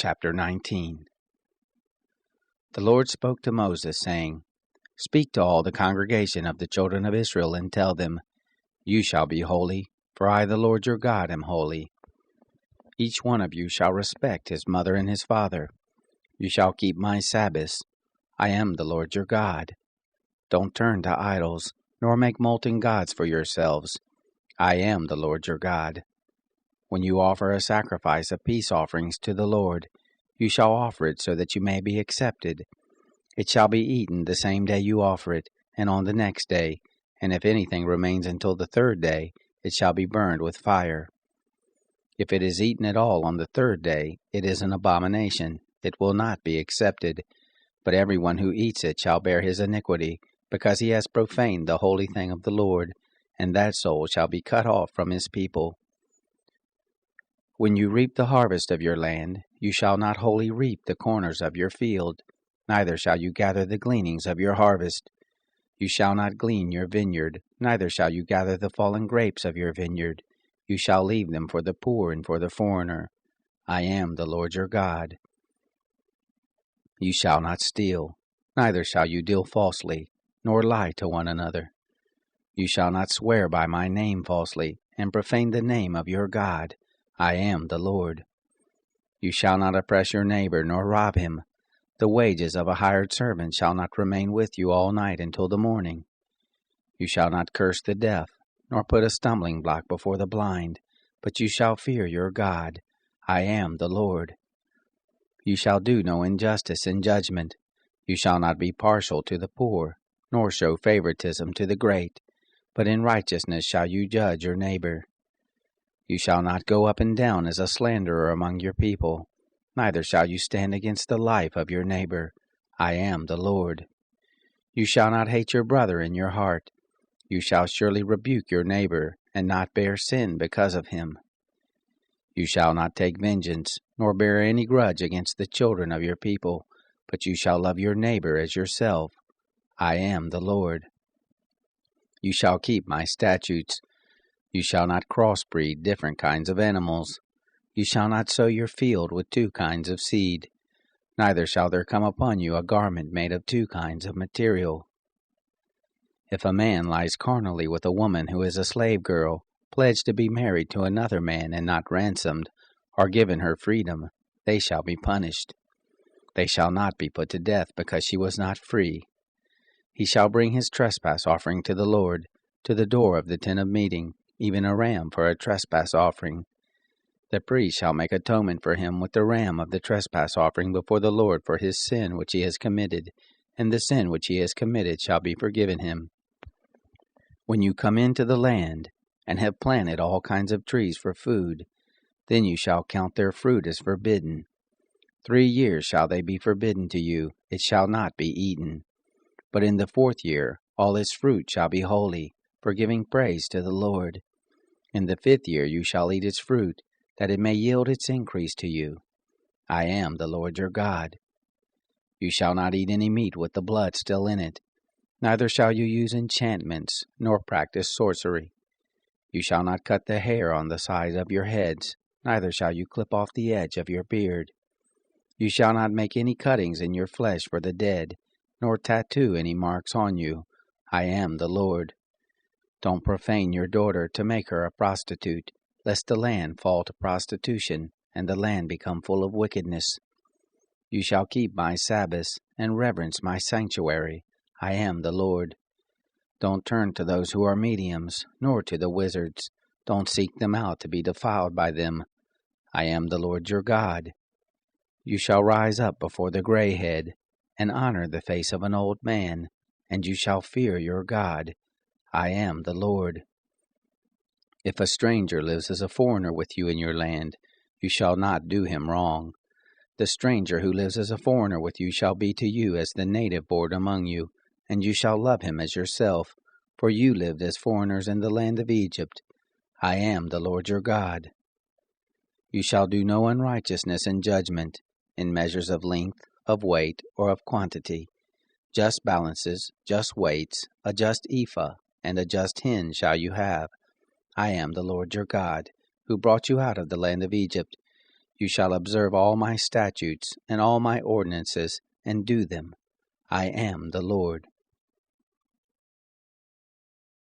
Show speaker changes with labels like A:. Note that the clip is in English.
A: Chapter 19. The Lord spoke to Moses, saying, Speak to all the congregation of the children of Israel, and tell them, You shall be holy, for I, the Lord your God, am holy. Each one of you shall respect his mother and his father. You shall keep my Sabbaths. I am the Lord your God. Don't turn to idols, nor make molten gods for yourselves. I am the Lord your God. When you offer a sacrifice of peace offerings to the Lord, you shall offer it so that you may be accepted. It shall be eaten the same day you offer it, and on the next day, and if anything remains until the third day, it shall be burned with fire. If it is eaten at all on the third day, it is an abomination. It will not be accepted. But everyone who eats it shall bear his iniquity, because he has profaned the holy thing of the Lord, and that soul shall be cut off from his people. When you reap the harvest of your land, you shall not wholly reap the corners of your field, neither shall you gather the gleanings of your harvest. You shall not glean your vineyard, neither shall you gather the fallen grapes of your vineyard. You shall leave them for the poor and for the foreigner. I am the Lord your God. You shall not steal, neither shall you deal falsely, nor lie to one another. You shall not swear by my name falsely, and profane the name of your God. I am the Lord. You shall not oppress your neighbor, nor rob him. The wages of a hired servant shall not remain with you all night until the morning. You shall not curse the deaf, nor put a stumbling block before the blind, but you shall fear your God. I am the Lord. You shall do no injustice in judgment. You shall not be partial to the poor, nor show favoritism to the great, but in righteousness shall you judge your neighbor. You shall not go up and down as a slanderer among your people, neither shall you stand against the life of your neighbor. I am the Lord. You shall not hate your brother in your heart. You shall surely rebuke your neighbor, and not bear sin because of him. You shall not take vengeance, nor bear any grudge against the children of your people, but you shall love your neighbor as yourself. I am the Lord. You shall keep my statutes. You shall not crossbreed different kinds of animals. You shall not sow your field with two kinds of seed. Neither shall there come upon you a garment made of two kinds of material. If a man lies carnally with a woman who is a slave girl, pledged to be married to another man and not ransomed, or given her freedom, they shall be punished. They shall not be put to death because she was not free. He shall bring his trespass offering to the Lord, to the door of the tent of meeting, even a ram for a trespass offering. The priest shall make atonement for him with the ram of the trespass offering before the Lord for his sin which he has committed, and the sin which he has committed shall be forgiven him. When you come into the land, and have planted all kinds of trees for food, then you shall count their fruit as forbidden. 3 years shall they be forbidden to you, it shall not be eaten. But in the 4th year all its fruit shall be holy, for giving praise to the Lord. In the 5th year you shall eat its fruit, that it may yield its increase to you. I am the Lord your God. You shall not eat any meat with the blood still in it, neither shall you use enchantments, nor practice sorcery. You shall not cut the hair on the sides of your heads, neither shall you clip off the edge of your beard. You shall not make any cuttings in your flesh for the dead, nor tattoo any marks on you. I am the Lord. Don't profane your daughter to make her a prostitute, lest the land fall to prostitution, and the land become full of wickedness. You shall keep my Sabbaths, and reverence my sanctuary. I am the Lord. Don't turn to those who are mediums, nor to the wizards. Don't seek them out to be defiled by them. I am the Lord your God. You shall rise up before the gray head, and honor the face of an old man, and you shall fear your God. I am the Lord. If a stranger lives as a foreigner with you in your land, you shall not do him wrong. The stranger who lives as a foreigner with you shall be to you as the native born among you, and you shall love him as yourself, for you lived as foreigners in the land of Egypt. I am the Lord your God. You shall do no unrighteousness in judgment, in measures of length, of weight, or of quantity. Just balances, just weights, a just ephah, and a just hin shall you have. I am the Lord your God, who brought you out of the land of Egypt. You shall observe all my statutes and all my ordinances, and do them. I am the Lord.